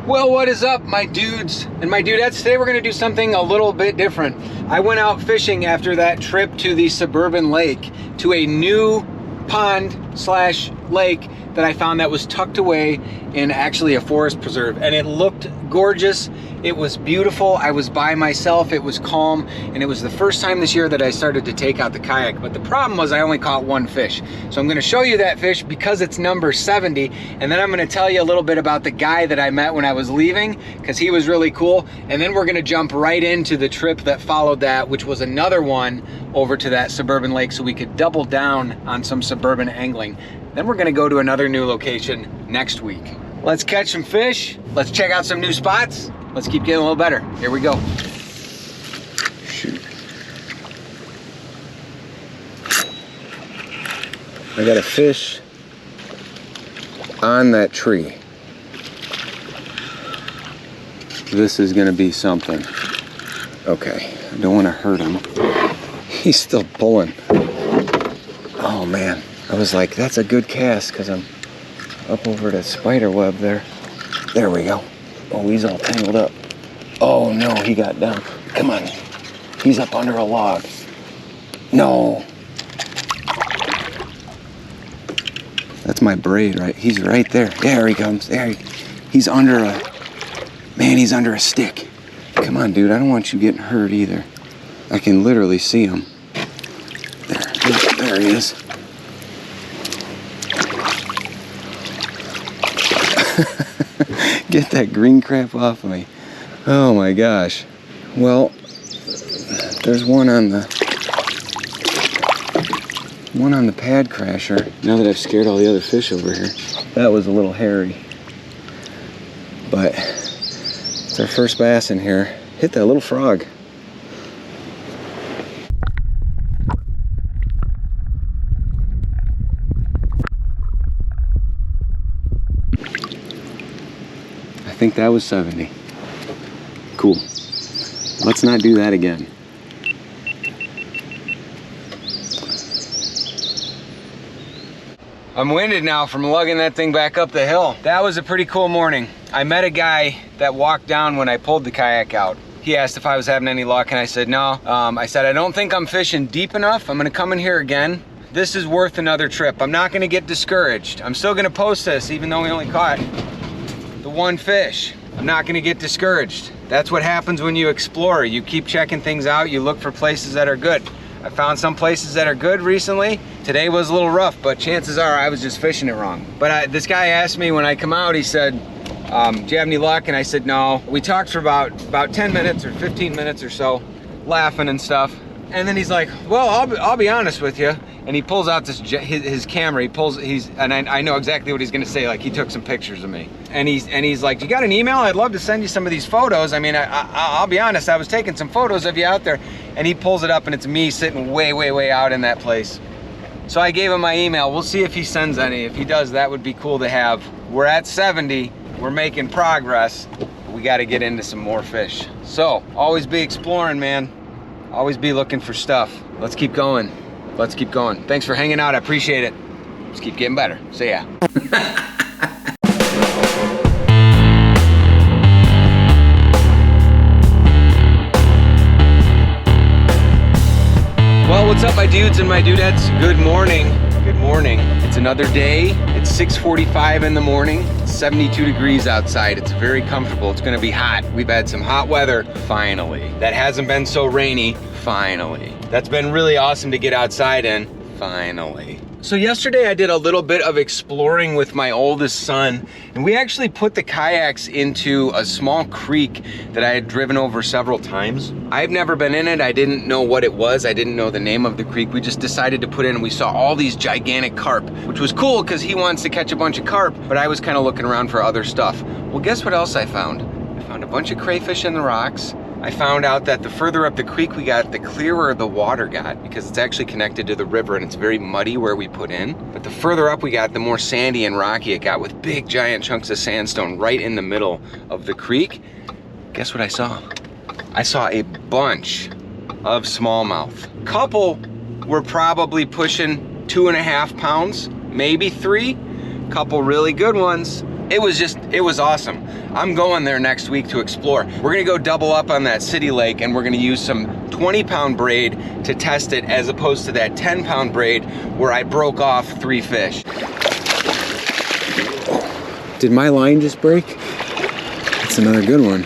Well, what is up, my dudes and my dudettes? Today we're gonna do something a little bit different. I went out fishing after that trip to the suburban lake to a new pond slash lake that I found that was tucked away in actually a forest preserve, and it looked gorgeous. It was beautiful. I was by myself, it was calm, and it was the first time this year that I started to take out the kayak. But the problem was I only caught one fish. So I'm gonna show you that fish because it's number 70, and then I'm gonna tell you a little bit about the guy that I met when I was leaving, because he was really cool. And then we're gonna jump right into the trip that followed that, which was another one over to that suburban lake so we could double down on some suburban angling. Then we're gonna go to another new location next week. Let's catch some fish. Let's check out some new spots. Let's keep getting a little better. Here we go. Shoot. I got a fish on that tree. This is gonna be something. Okay, I don't wanna hurt him. He's still pulling. Oh man, I was like, that's a good cast because I'm up over the spider web there. There we go. Oh, he's all tangled up. Oh no, he got down. Come on. He's up under a log. No. That's my braid, right? He's right there. There he comes. There he's under a, man, he's under a stick. Come on, dude. I don't want you getting hurt either. I can literally see him. There he is. Get that green crap off of me. Oh my gosh. Well, there's one on the pad crasher. Now that I've scared all the other fish over here. That was a little hairy. But it's our first bass in here. Hit that little frog. I think that was 70. Cool. Let's not do that again. I'm winded now from lugging that thing back up the hill. That was a pretty cool morning. I met a guy that walked down when I pulled the kayak out. He asked if I was having any luck, and I said no. I said, I don't think I'm fishing deep enough. I'm gonna come in here again. This is worth another trip. I'm not gonna get discouraged. I'm still gonna post this even though we only caught the one fish. I'm not gonna get discouraged. That's what happens when you explore. You keep checking things out, you look for places that are good. I found some places that are good recently. Today was a little rough, but chances are I was just fishing it wrong. But this guy asked me when I come out, he said, do you have any luck? And I said, no. We talked for about 10 minutes or 15 minutes or so, laughing and stuff. And then he's like, well, I'll be honest with you. And he pulls out his camera. And I know exactly what he's gonna say. Like, he took some pictures of me. And he's like, you got an email? I'd love to send you some of these photos. I mean, I'll be honest, I was taking some photos of you out there. And he pulls it up and it's me sitting way, way, way out in that place. So I gave him my email. We'll see if he sends any. If he does, that would be cool to have. We're at 70, we're making progress. We gotta get into some more fish. So, always be exploring, man. Always be looking for stuff. Let's keep going. Let's keep going. Thanks for hanging out, I appreciate it. Let's keep getting better. See ya. Well, what's up, my dudes and my dudettes? Good morning. Good morning. It's another day. It's 6:45 in the morning. It's 72 degrees outside. It's very comfortable. It's gonna be hot. We've had some hot weather, finally. That hasn't been so rainy, finally. That's been really awesome to get outside in, finally. So yesterday I did a little bit of exploring with my oldest son, and we actually put the kayaks into a small creek that I had driven over several times. I've never been in it. I didn't know what it was. I didn't know the name of the creek. We just decided to put in, and we saw all these gigantic carp, which was cool because he wants to catch a bunch of carp, but I was kind of looking around for other stuff. Well, guess what else I found? I found a bunch of crayfish in the rocks. I found out that the further up the creek we got, the clearer the water got, because it's actually connected to the river and it's very muddy where we put in. But the further up we got, the more sandy and rocky it got, with big giant chunks of sandstone right in the middle of the creek. Guess what I saw? I saw a bunch of smallmouth. Couple were probably pushing 2.5 pounds, maybe 3. Couple really good ones It was awesome. I'm going there next week to explore. We're gonna go double up on that city lake, and we're gonna use some 20-pound braid to test it, as opposed to that 10-pound braid where I broke off 3 fish. Did my line just break? That's another good one.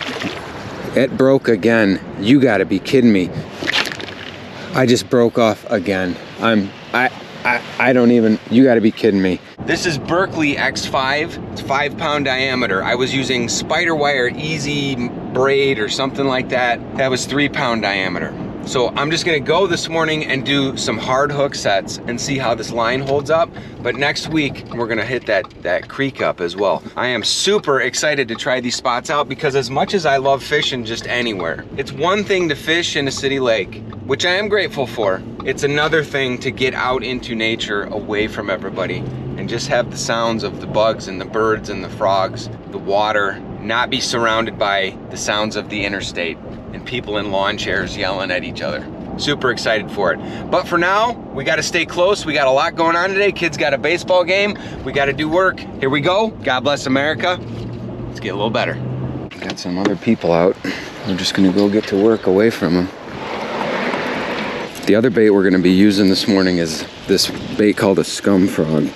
It broke again. You gotta be kidding me. I just broke off again. I don't even, you gotta be kidding me. This is Berkley X5, it's 5-pound diameter. I was using Spiderwire EZ Braid or something like that. That was 3-pound diameter. So I'm just gonna go this morning and do some hard hook sets and see how this line holds up. But next week, we're gonna hit that creek up as well. I am super excited to try these spots out, because as much as I love fishing just anywhere, it's one thing to fish in a city lake, which I am grateful for. It's another thing to get out into nature away from everybody and just have the sounds of the bugs and the birds and the frogs, the water, not be surrounded by the sounds of the interstate and people in lawn chairs yelling at each other. Super excited for it. But for now, we gotta stay close. We got a lot going on today. Kids got a baseball game. We gotta do work. Here we go. God bless America. Let's get a little better. Got some other people out. We're just gonna go get to work away from them. The other bait we're gonna be using this morning is this bait called a scum frog.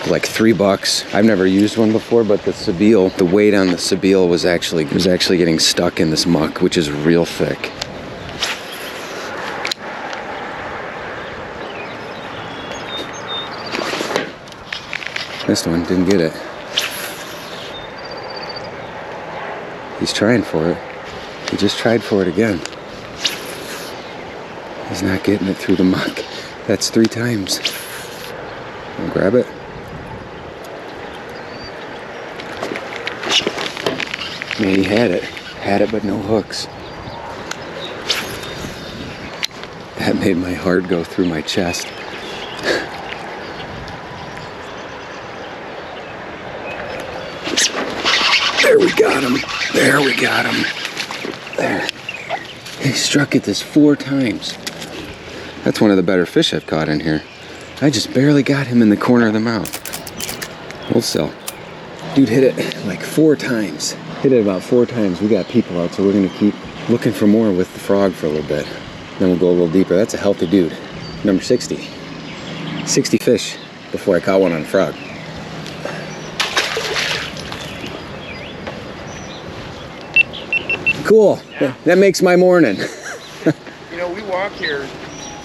Like $3. I've never used one before, but the sebile, the weight on the sebile was actually getting stuck in this muck, which is real thick. This one didn't get it. He's trying for it. He just tried for it again. He's not getting it through the muck. That's 3 times. I'll grab it. Man, he had it, but no hooks. That made my heart go through my chest. There we got him. There we got him. There. He struck at this 4 times. That's one of the better fish I've caught in here. I just barely got him in the corner of the mouth. Hold still. Dude hit it like 4 times. Hit it about 4 times. We got people out, so we're gonna keep looking for more with the frog for a little bit. Then we'll go a little deeper. That's a healthy dude. Number 60. 60 fish before I caught one on a frog. Cool. Yeah. That makes my morning. You know, we walk here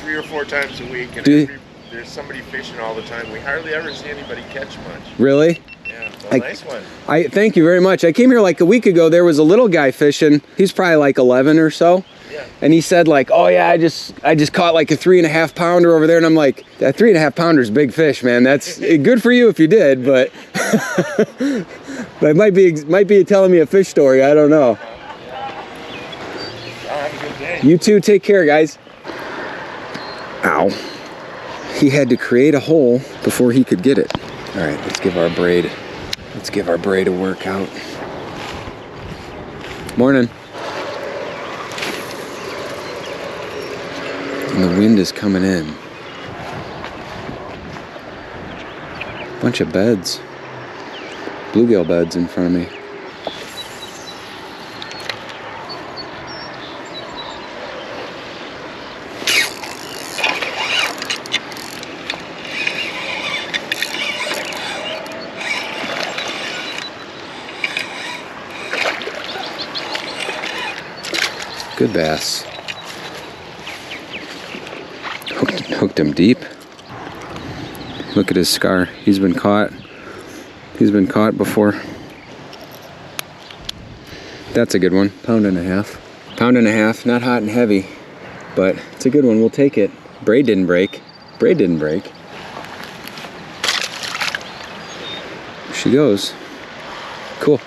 3 or 4 times a week, and there's somebody fishing all the time. We hardly ever see anybody catch much. Really? Yeah, well, nice one. I thank you very much. I came here like a week ago. There was a little guy fishing. He's probably like 11 or so. Yeah. And he said like, oh yeah, I just caught like a 3.5 pounder over there. And I'm like, that 3.5 pounder is big fish, man. That's good for you if you did, but but it might be telling me a fish story. I don't know. Have a good day. You too. Take care, guys. Ow. He had to create a hole before he could get it. All right, let's give our braid a workout. Morning. And the wind is coming in. Bunch of beds. Bluegill beds in front of me. Good bass. Hooked him deep. Look at his scar. He's been caught. He's been caught before. That's a good one. 1.5 pounds. 1.5 pounds, not hot and heavy, but it's a good one. We'll take it. Braid didn't break. Braid didn't break. There she goes. Cool.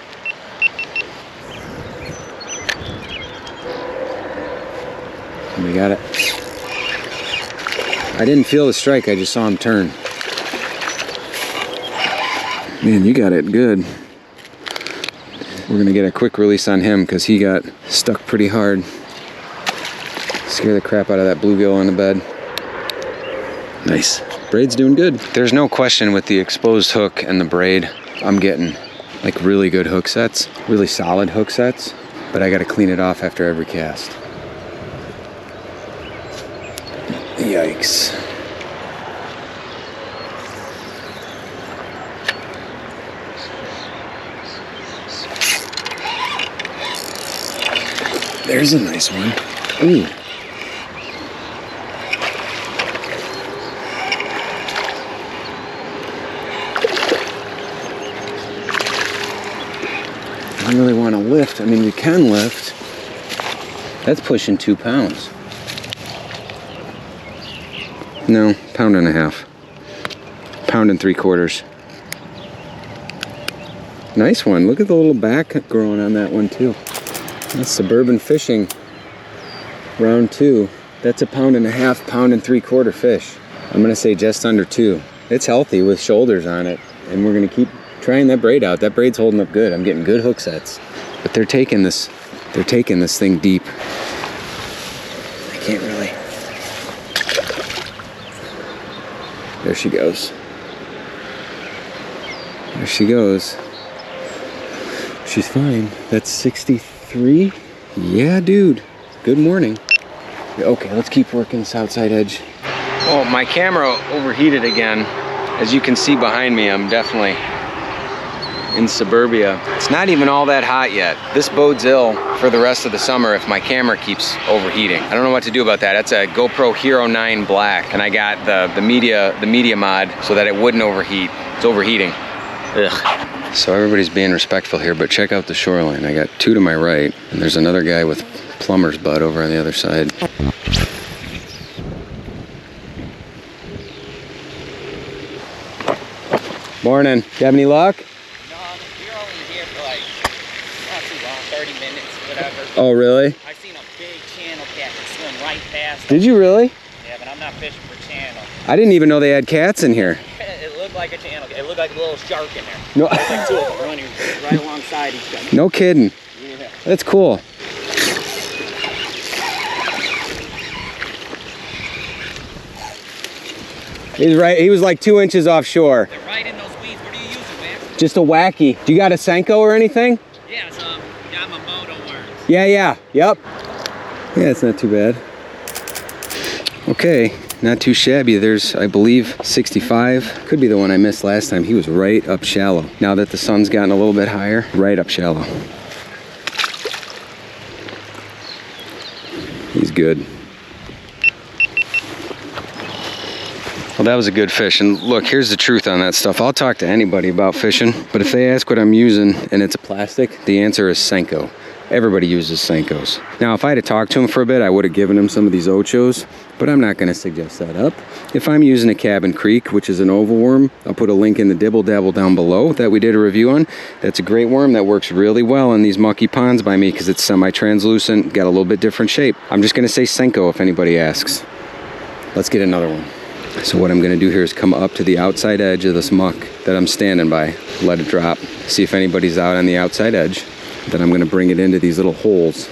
And we got it. I didn't feel the strike, I just saw him turn. Man, you got it good. We're gonna get a quick release on him because he got stuck pretty hard. Scare the crap out of that bluegill on the bed. Nice. Braid's doing good. There's no question with the exposed hook and the braid, I'm getting like really good hook sets, really solid hook sets, but I gotta clean it off after every cast. Yikes. There's a nice one. Ooh. I don't really want to lift. I mean, we can lift. That's pushing 2 pounds. No, 1.5 pounds. 1 3/4 pounds. Nice one. Look at the little back growing on that one too. That's Suburban Fishing, round 2. That's 1.5 pounds, 1 3/4 pounds fish. I'm gonna say just under 2. It's healthy with shoulders on it, and we're gonna keep trying that braid out. That braid's holding up good. I'm getting good hook sets, but they're taking this thing deep. I can't really. There she goes. There she goes. She's fine. That's 63. Yeah, dude. Good morning. Okay, let's keep working this outside edge. Oh, my camera overheated again. As you can see behind me, I'm definitely in suburbia. It's not even all that hot yet. This bodes ill for the rest of the summer if my camera keeps overheating. I don't know what to do about that. That's a GoPro Hero 9 Black, and I got the media mod so that it wouldn't overheat. It's overheating. Ugh. So everybody's being respectful here, but check out the shoreline. I got 2 to my right, and there's another guy with plumber's butt over on the other side. Morning. You have any luck? No, we're only here for like, not too long, 30 minutes, whatever. Oh, really? I seen a big channel cat that swim right past us. Did you really? Yeah, but I'm not fishing for channel. I didn't even know they had cats in here. It looked like a channel cat. It looked like a little shark in there. No. There's like 2 of them running right alongside each other. No kidding. Yeah. That's cool. He's right. He was like 2 inches offshore. They're right in those weeds. What are you using, man? Just a wacky. Do you got a Senko or anything? Yeah, it's Yamamoto worms. Yeah, yeah. Yep. Yeah, it's not too bad. Okay, not too shabby. There's, I believe, 65. Could be the one I missed last time. He was right up shallow. Now that the sun's gotten a little bit higher, right up shallow. He's good. Well, that was a good fish. And look, here's the truth on that stuff. I'll talk to anybody about fishing, but if they ask what I'm using and it's a plastic, the answer is Senko. Everybody uses Senkos. Now, if I had to talk to him for a bit, I would have given him some of these Ochos, but I'm not going to suggest that up. If I'm using a Cabin Creek, which is an oval worm, I'll put a link in the Dibble Dabble down below that we did a review on. That's a great worm that works really well in these mucky ponds by me because it's semi-translucent, got a little bit different shape. I'm just going to say Senko if anybody asks. Let's get another one. So what I'm going to do here is come up to the outside edge of this muck that I'm standing by, let it drop, see if anybody's out on the outside edge. Then I'm going to bring it into these little holes,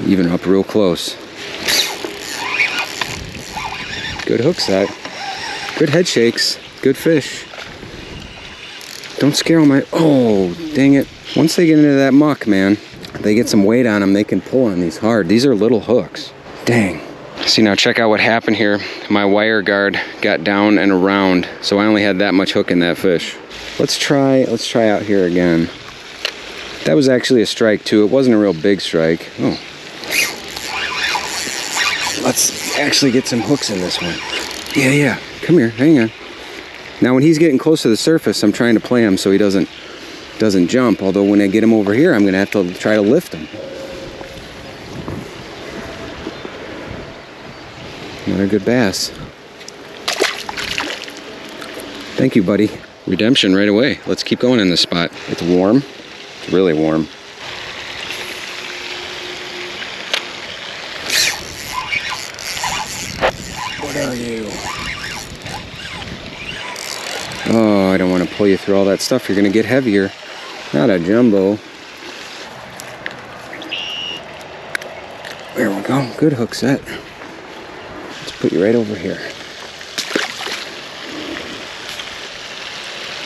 even up real close. Good hook set, good head shakes, good fish. Don't scare them. Oh, dang it. Once they get into that muck, man, they get some weight on them, they can pull on these hard. These are little hooks. Dang. See, now check out what happened here. My wire guard got down and around, so I only had that much hook in that fish. Let's try out here again. That was actually a strike too. It wasn't a real big strike. Oh. Let's actually get some hooks in this one. Yeah. Come here, hang on. Now when he's getting close to the surface, I'm trying to play him so he doesn't jump. Although when I get him over here, I'm gonna have to try to lift him. Another good bass. Thank you, buddy. Redemption right away. Let's keep going in this spot. It's warm. It's really warm. What are you? Oh, I don't want to pull you through all that stuff. You're going to get heavier. Not a jumbo. There we go. Good hook set. Let's put you right over here.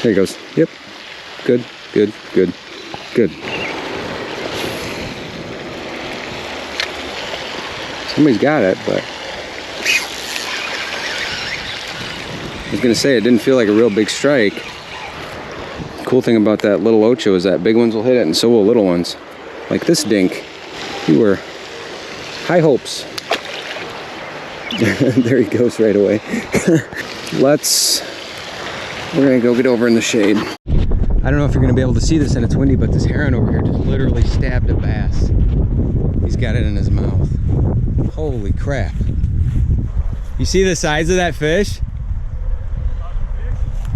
There he goes. Yep. Good. Good, good, good. Somebody's got it, but I was gonna say it didn't feel like a real big strike. Cool thing about that little Ocho is that big ones will hit it and so will little ones. Like this dink. You were high hopes. There he goes right away. We're gonna go get over in the shade. I don't know if you're gonna be able to see this and it's windy, but this heron over here just literally stabbed a bass. He's got it in his mouth. Holy crap. You see the size of that fish?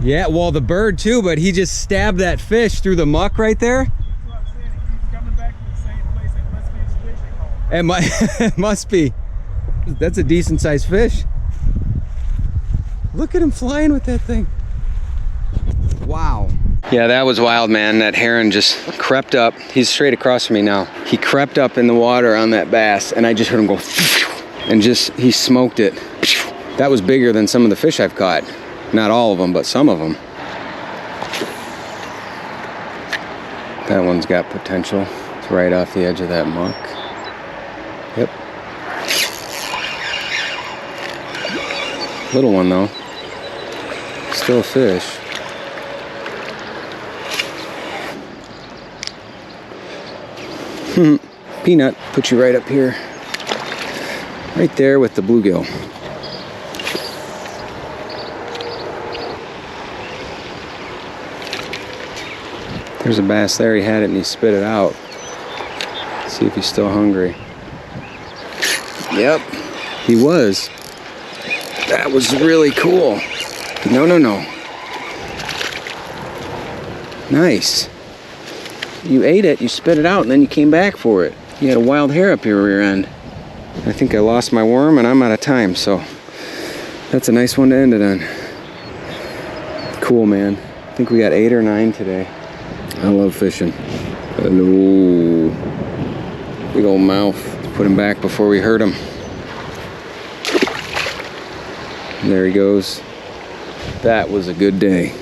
Yeah, well the bird too, but he just stabbed that fish through the muck right there. That's what I'm saying. He keeps coming back to the same place. It must be his fishing hole. It must be. That's a decent sized fish. Look at him flying with that thing. Wow. Yeah, that was wild, man. That heron just crept up. He's straight across from me now. He crept up in the water on that bass and I just heard him go and he smoked it. That was bigger than some of the fish I've caught. Not all of them, but some of them. That one's got potential. It's right off the edge of that muck. Yep. Little one though. Still a fish. Peanut, put you right up here. Right there with the bluegill. There's a bass there, he had it and he spit it out. Let's see if he's still hungry. Yep, he was. That was really cool. No, no, no. Nice. You ate it, you spit it out, and then you came back for it. You had a wild hair up your rear end. I think I lost my worm and I'm out of time, so that's a nice one to end it on. Cool, man. I think we got 8 or 9 today. I love fishing. Hello. Big old mouth. Let's put him back before we hurt him. There he goes. That was a good day.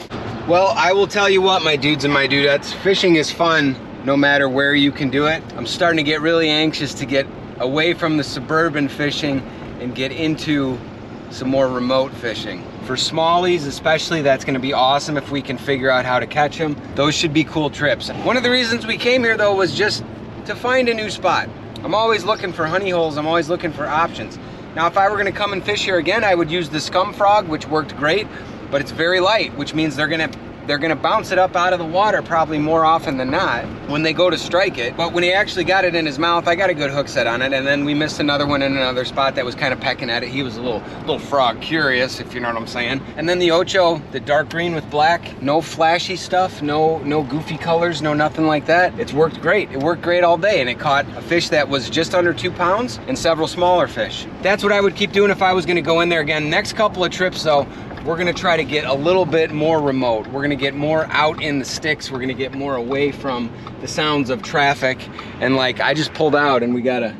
Well, I will tell you what, my dudes and my dudettes, fishing is fun no matter where you can do it. I'm starting to get really anxious to get away from the suburban fishing and get into some more remote fishing. For smallies especially, that's gonna be awesome if we can figure out how to catch them. Those should be cool trips. One of the reasons we came here though was just to find a new spot. I'm always looking for honey holes, I'm always looking for options. Now if I were gonna come and fish here again, I would use the scum frog, which worked great, but it's very light, which means they're gonna bounce it up out of the water probably more often than not when they go to strike it. But when he actually got it in his mouth, I got a good hook set on it, and then we missed another one in another spot that was kind of pecking at it. He was a little frog curious, if you know what I'm saying. And then the Ocho, the dark green with black, no flashy stuff, no goofy colors, no nothing like that. It's worked great. It worked great all day, and it caught a fish that was just under 2 pounds and several smaller fish. That's what I would keep doing if I was gonna go in there again. Next couple of trips though, we're gonna try to get a little bit more remote. We're gonna get more out in the sticks. We're gonna get more away from the sounds of traffic. And like, I just pulled out and we got a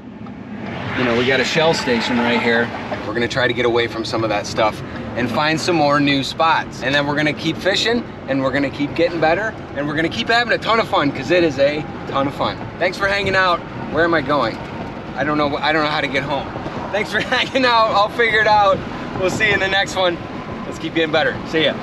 shell station right here. We're gonna try to get away from some of that stuff and find some more new spots. And then we're gonna keep fishing and we're gonna keep getting better and we're gonna keep having a ton of fun because it is a ton of fun. Thanks for hanging out. Where am I going? I don't know how to get home. Thanks for hanging out. I'll figure it out. We'll see you in the next one. Let's keep getting better. See ya.